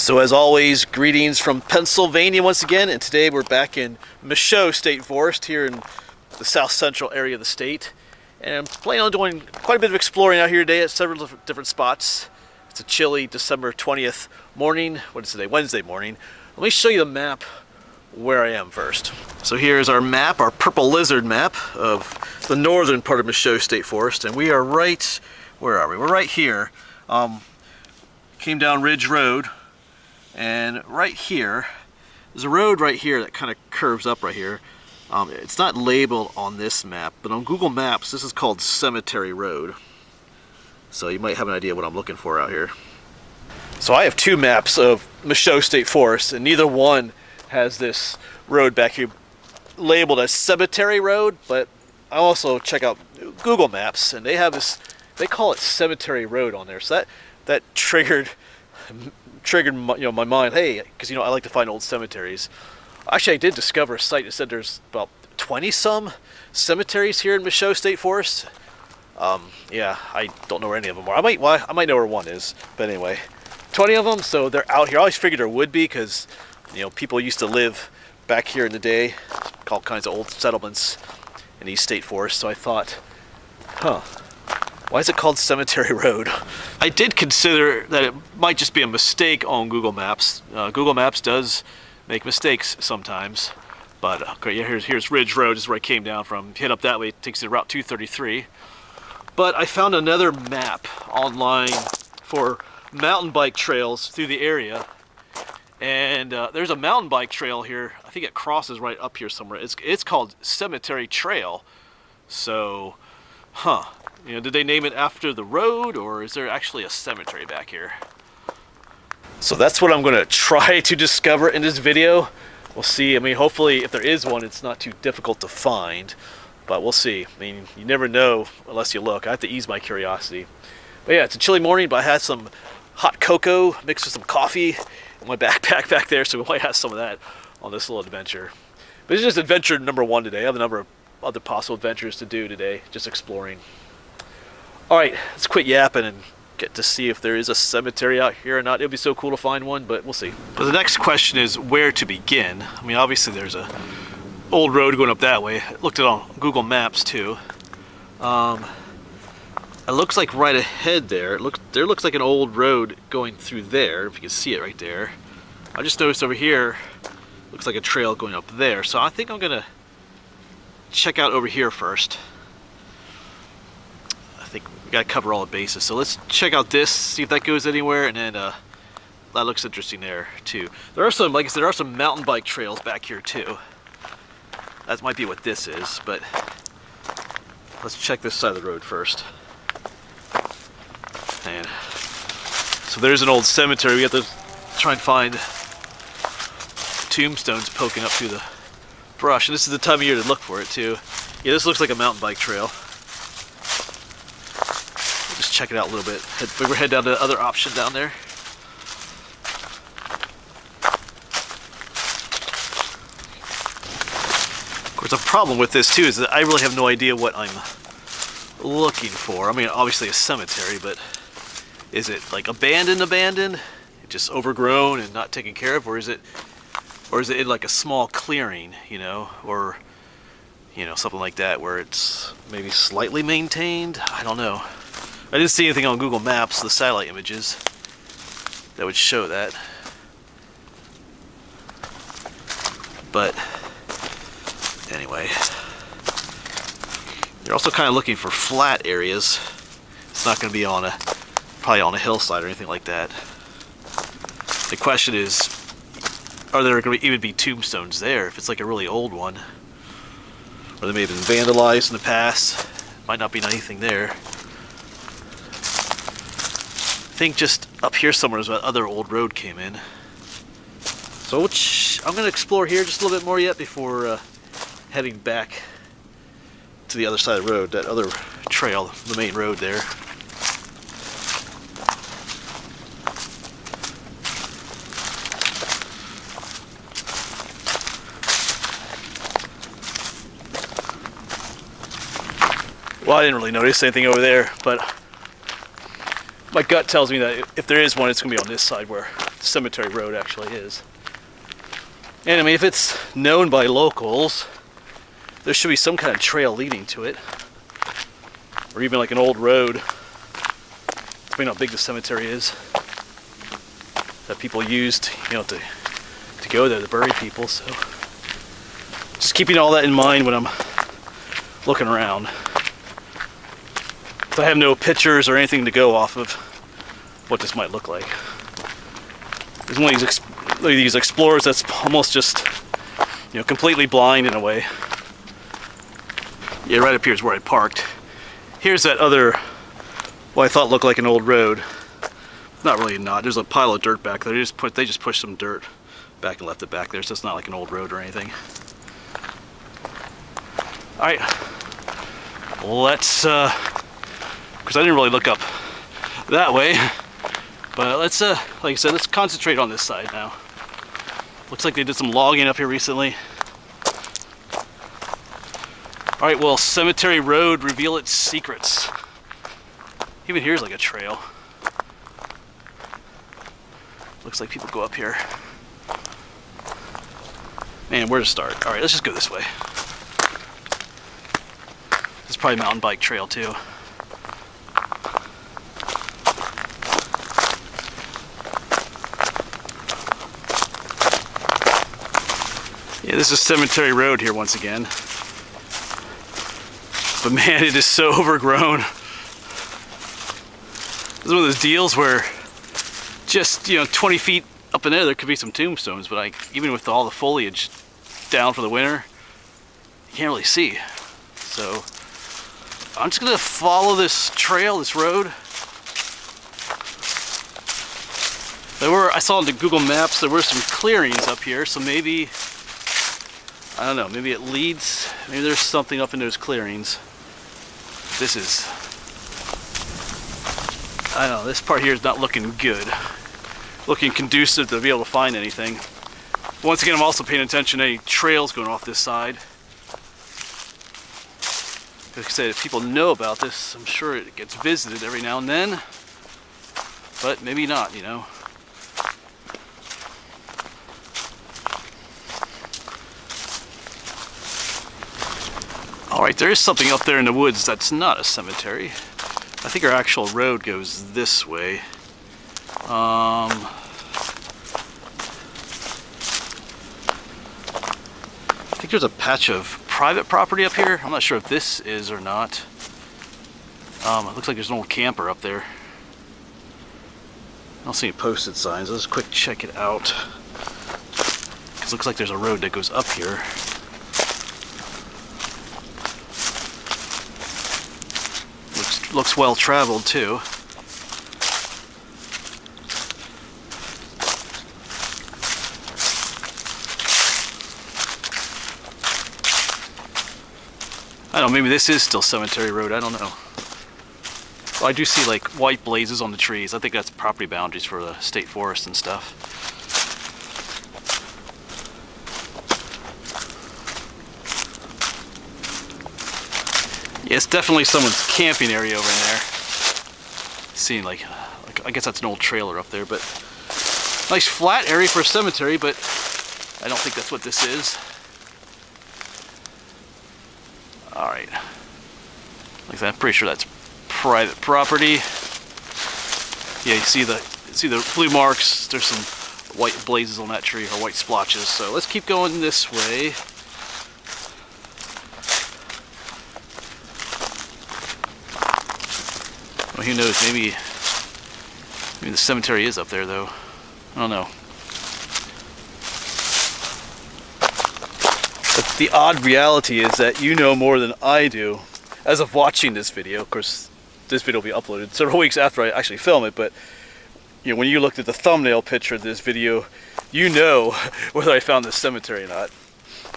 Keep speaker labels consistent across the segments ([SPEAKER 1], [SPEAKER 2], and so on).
[SPEAKER 1] So as always, greetings from Pennsylvania once again, and today we're back in Michaux State Forest here in the south central area of the state. And I'm planning on doing quite a bit of exploring out here today at several different spots. It's a chilly December 20th morning. What is today? Wednesday morning. Let me show you the map where I am first. So here's our map, our purple lizard map of the northern part of Michaux State Forest, and we are right, where are we? We're right here. Came down Ridge Road, and right here, there's a road right here that kind of curves up right here. It's not labeled on this map, but on Google Maps, this is called Cemetery Road. So you might have an idea what I'm looking for out here. So I have two maps of Michaux State Forest, and neither one has this road back here labeled as Cemetery Road, but I also check out Google Maps, and they have this, they call it Cemetery Road on there. So that triggered my, my mind. Hey, because I like to find old cemeteries. Actually, I did discover a site that said there's about 20 some cemeteries here in Michaux State Forest. Yeah, I don't know where any of them are. I might know where one is, but anyway, 20 of them. So they're out here. I always figured there would be because people used to live back here in the day, all kinds of old settlements in East State Forest. So I thought, why is it called Cemetery Road? I did consider that it might just be a mistake on Google Maps. Google Maps does make mistakes sometimes, but here's Ridge Road. This is where I came down from. Head up that way, it takes you to Route 233. But I found another map online for mountain bike trails through the area, and there's a mountain bike trail here. I think it crosses right up here somewhere. It's called Cemetery Trail. So, did they name it after the road, or is there actually a cemetery back here? So that's what I'm going to try to discover in this video. We'll see. I mean, hopefully if there is one, it's not too difficult to find, but we'll see. I mean, you never know unless you look. I have to ease my curiosity. But yeah, it's a chilly morning, but I had some hot cocoa mixed with some coffee in my backpack back there, so we might have some of that on this little adventure. But it's just adventure number one today. I have a number of other possible adventures to do today, just exploring. All right, let's quit yapping and get to see if there is a cemetery out here or not. It'd be so cool to find one, but we'll see. But the next question is where to begin. I mean, obviously there's a old road going up that way. I looked at it on Google Maps too. It looks like right ahead there looks like an old road going through there, if you can see it right there. I just noticed over here looks like a trail going up there, so I think I'm gonna check out over here first. I think we gotta cover all the bases, so let's check out this, see if that goes anywhere, and then that looks interesting there too. There are some, like I said, there are some mountain bike trails back here too. That might be what this is, but let's check this side of the road first. And so there's an old cemetery. We have to try and find tombstones poking up through the brush, and this is the time of year to look for it too. Yeah, this looks like a mountain bike trail. Just check it out a little bit. We'll head down to the other option down there. Of course, a problem with this too is that I really have no idea what I'm looking for. I mean, obviously a cemetery, but is it like abandoned, just overgrown and not taken care of, or is it in like a small clearing, or something like that where it's maybe slightly maintained? I don't know. I didn't see anything on Google Maps, the satellite images, that would show that. But anyway, you're also kind of looking for flat areas. It's not going to be probably on a hillside or anything like that. The question is, are there going to even be tombstones there if it's like a really old one? Or they may have been vandalized in the past. Might not be anything there. I think just up here somewhere is where that other old road came in. So I'm going to explore here just a little bit more yet before heading back to the other side of the road, that other trail, the main road there. Well, I didn't really notice anything over there, but my gut tells me that if there is one, it's going to be on this side where cemetery road actually is. And I mean, if it's known by locals, there should be some kind of trail leading to it. Or even like an old road. Depending on how big the cemetery is. That people used, you know, to go there to bury people. So just keeping all that in mind when I'm looking around. So I have no pictures or anything to go off of what this might look like. There's one of these explorers that's almost just, you know, completely blind in a way. Yeah, right up here is where I parked. Here's that other, what I thought looked like an old road. Not really not. There's a pile of dirt back there. They just pushed some dirt back and left it back there, so it's not like an old road or anything. Alright. Let's, because I didn't really look up that way. But let's, like I said, let's concentrate on this side now. Looks like they did some logging up here recently. Alright, well, Cemetery Road, reveal its secrets. Even here's like a trail. Looks like people go up here. Man, where to start? Alright, let's just go this way. This is probably a mountain bike trail too. Yeah, this is Cemetery Road here once again. But man, it is so overgrown. This is one of those deals where just, you know, 20 feet up in there could be some tombstones, but even with all the foliage down for the winter, you can't really see. So I'm just gonna follow this trail, this road. I saw on the Google Maps there were some clearings up here, so maybe, I don't know, maybe it leads, maybe there's something up in those clearings. This is, I don't know, this part here is not looking good. Looking conducive to be able to find anything. Once again, I'm also paying attention to any trails going off this side. Like I said, if people know about this, I'm sure it gets visited every now and then. But maybe not, you know. Alright, there is something up there in the woods that's not a cemetery. I think our actual road goes this way. I think there's a patch of private property up here. I'm not sure if this is or not. It looks like there's an old camper up there. I don't see any posted signs. Let's quick check it out. Because it looks like there's a road that goes up here. Looks well traveled too. I don't know, maybe this is still Cemetery Road, I don't know. Well, I do see like white blazes on the trees. I think that's property boundaries for the state forest and stuff. Yeah, it's definitely someone's camping area over in there. Seeing like I guess that's an old trailer up there, but nice flat area for a cemetery, but I don't think that's what this is. Alright. Like that, I'm pretty sure that's private property. Yeah, you see the blue marks. There's some white blazes on that tree, or white splotches. So let's keep going this way. Well, who knows? Maybe the cemetery is up there, though. I don't know. But the odd reality is that you know more than I do as of watching this video. Of course, this video will be uploaded several weeks after I actually film it, but you know, when you looked at the thumbnail picture of this video, you know whether I found this cemetery or not.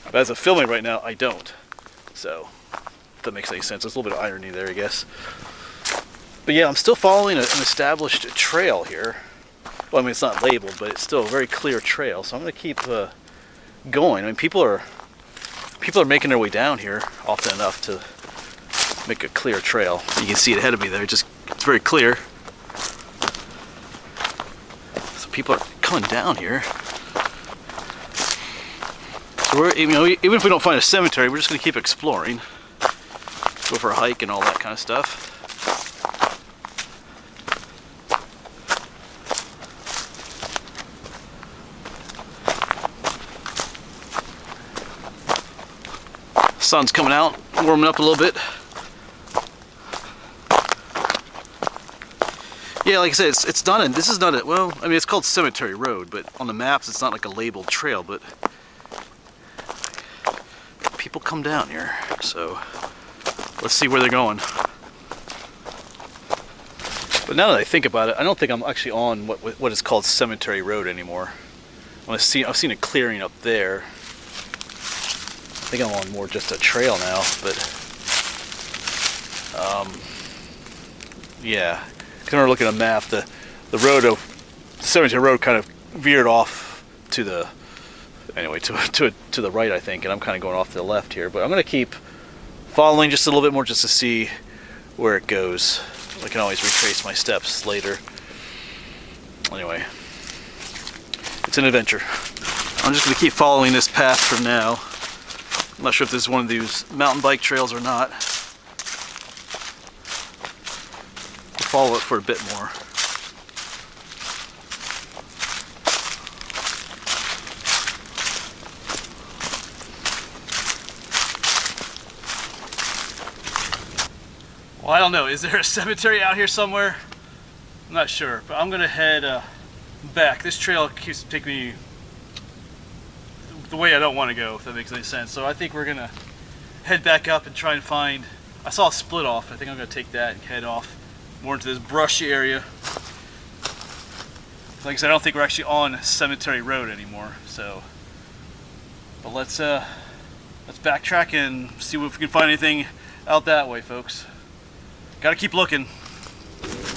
[SPEAKER 1] But as of filming right now, I don't. So, if that makes any sense. There's a little bit of irony there, I guess. But yeah, I'm still following an established trail here. Well, I mean, it's not labeled, but it's still a very clear trail, so I'm going to keep going. I mean, people are making their way down here often enough to make a clear trail. You can see it ahead of me there, it's very clear. So people are coming down here. So we're, even if we don't find a cemetery, we're just gonna keep exploring. Go for a hike and all that kind of stuff. Sun's coming out, warming up a little bit. Yeah, like I said, it's not a, this is not a, well, I mean, it's called Cemetery Road, but on the maps it's not like a labeled trail, but people come down here, so let's see where they're going. But now that I think about it, I don't think I'm actually on what is called Cemetery Road anymore. I've seen a clearing up there. I think I'm on more just a trail now, but yeah. Because when we're looking at a map, the Cemetery Road kind of veered off to the to the right, I think, and I'm kind of going off to the left here. But I'm going to keep following just a little bit more just to see where it goes. I can always retrace my steps later. Anyway, it's an adventure. I'm just going to keep following this path for now. I'm not sure if this is one of these mountain bike trails or not. We'll follow it for a bit more. Well, I don't know. Is there a cemetery out here somewhere? I'm not sure, but I'm gonna head back. This trail keeps taking me the way I don't want to go, if that makes any sense. So I think we're gonna head back up and try and find, I saw a split off. I think I'm gonna take that and head off more into this brushy area. Like I said, I don't think we're actually on Cemetery Road anymore. So, but let's backtrack and see if we can find anything out that way, folks. Gotta keep looking.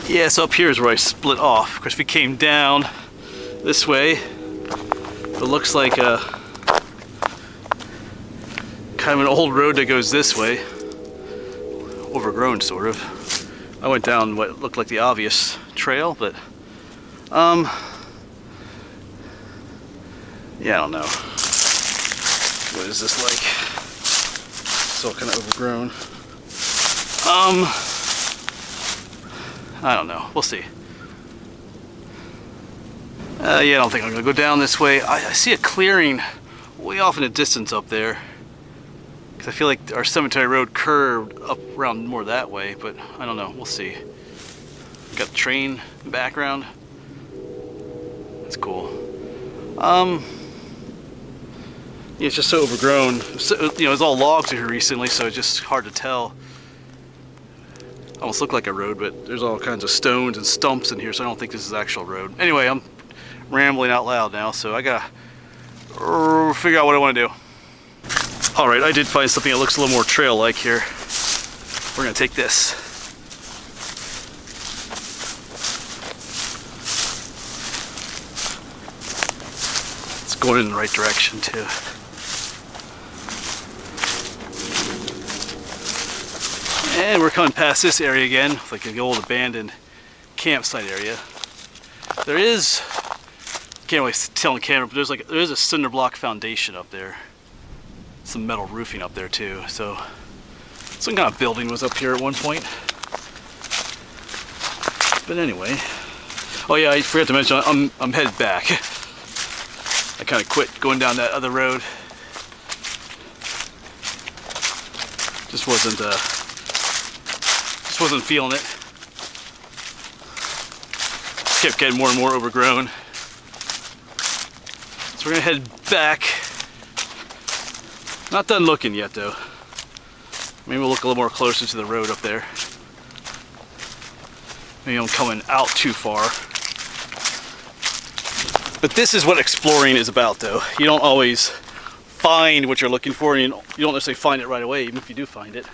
[SPEAKER 1] Yeah, so up here is where I split off. Of course, we came down this way. It looks like a kind of an old road that goes this way. Overgrown, sort of. I went down what looked like the obvious trail, but yeah, I don't know. What is this like? It's all kind of overgrown. I don't know. We'll see. Yeah, I don't think I'm gonna go down this way. I see a clearing way off in the distance up there. Cause I feel like our Cemetery Road curved up around more that way, but I don't know. We'll see. Got the train in the background. That's cool. Yeah, it's just so overgrown. So, it's all logs here recently, so it's just hard to tell. Almost look like a road, but there's all kinds of stones and stumps in here, so I don't think this is an actual road. Anyway, I'm rambling out loud now, so I gotta figure out what I want to do. All right, I did find something that looks a little more trail-like here. We're gonna take this. It's going in the right direction too. And we're coming past this area again, like the old abandoned campsite area. There is, can't really tell on camera, but there is a cinder block foundation up there. Some metal roofing up there too. So some kind of building was up here at one point. But anyway, oh yeah, I forgot to mention I'm headed back. I kind of quit going down that other road. Just wasn't feeling it. Kept getting more and more overgrown. So we're gonna head back. Not done looking yet though. Maybe we'll look a little more closer to the road up there. Maybe I'm coming out too far. But this is what exploring is about though. You don't always find what you're looking for, and you don't necessarily find it right away, even if you do find it.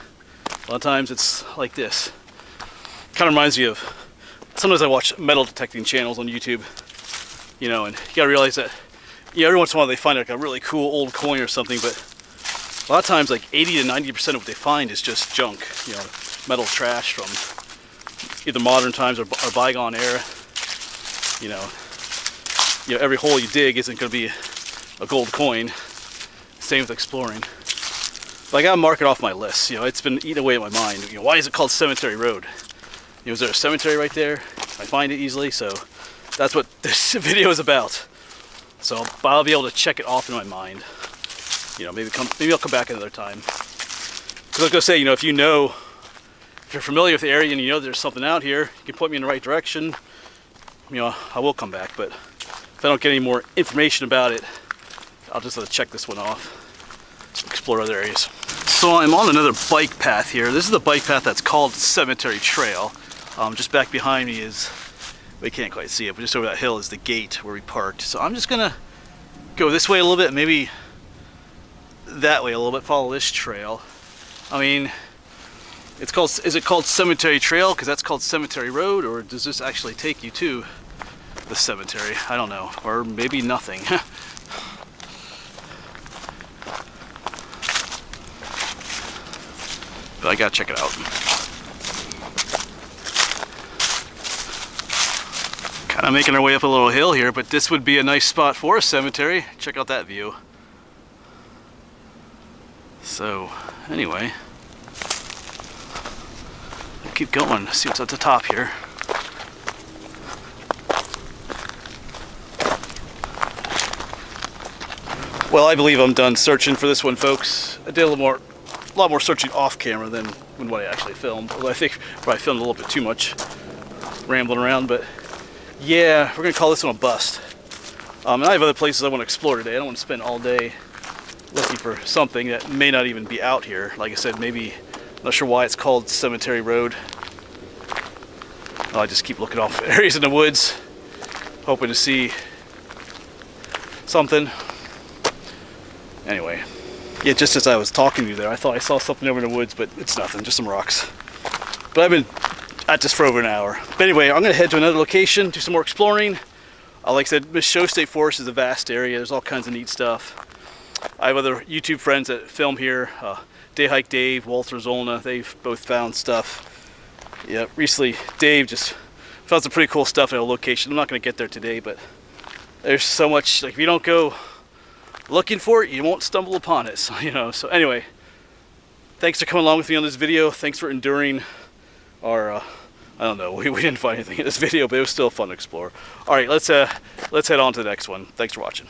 [SPEAKER 1] A lot of times it's like this. Kind of reminds me of, sometimes I watch metal detecting channels on YouTube, and you gotta realize that, every once in a while they find like a really cool old coin or something, but a lot of times like 80 to 90% of what they find is just junk, metal trash from either modern times or bygone era. you know, every hole you dig isn't going to be a gold coin. Same with exploring. But I got to mark it off my list. You know, it's been eating away at my mind. You know, why is it called Cemetery Road? You know, is there a cemetery right there? I find it easily, so that's what this video is about. So I'll be able to check it off in my mind. You know, maybe I'll come back another time. Because I was gonna say, you know, if you're familiar with the area and you know there's something out here, you can point me in the right direction. You know, I will come back. But if I don't get any more information about it, I'll just check this one off. Explore other areas. So I'm on another bike path here. This is the bike path that's called Cemetery Trail. Just back behind me is, we can't quite see it, but just over that hill is the gate where we parked. So I'm just gonna go this way a little bit, maybe that way a little bit, follow this trail. I mean, is it called Cemetery Trail because that's called Cemetery Road, or does this actually take you to the cemetery? I don't know, or maybe nothing. But I gotta check it out. Kind of making our way up a little hill here, but this would be a nice spot for a cemetery. Check out that view. So, anyway, I'll keep going, see what's at the top here. Well, I believe I'm done searching for this one, folks. I did a lot more searching off camera than what I actually filmed. Although I think I filmed a little bit too much, rambling around. But yeah, we're gonna call this one a bust. And I have other places I want to explore today. I don't want to spend all day looking for something that may not even be out here. Like I said, maybe, I'm not sure why it's called Cemetery Road. I just keep looking off areas in the woods, hoping to see something. Anyway, yeah, just as I was talking to you there, I thought I saw something over in the woods, but it's nothing, just some rocks. But I've been at this for over an hour. But anyway, I'm gonna head to another location, do some more exploring. Like I said, Michaux State Forest is a vast area. There's all kinds of neat stuff. I have other YouTube friends that film here. Day Hike Dave, Walter Zolna, they've both found stuff. Yeah, recently Dave just found some pretty cool stuff in a location. I'm not gonna get there today, but there's so much, like if you don't go looking for it, you won't stumble upon it. So, you know, so anyway, thanks for coming along with me on this video. Thanks for enduring our, I don't know, we didn't find anything in this video, but it was still fun to explore. All right, let's head on to the next one. Thanks for watching.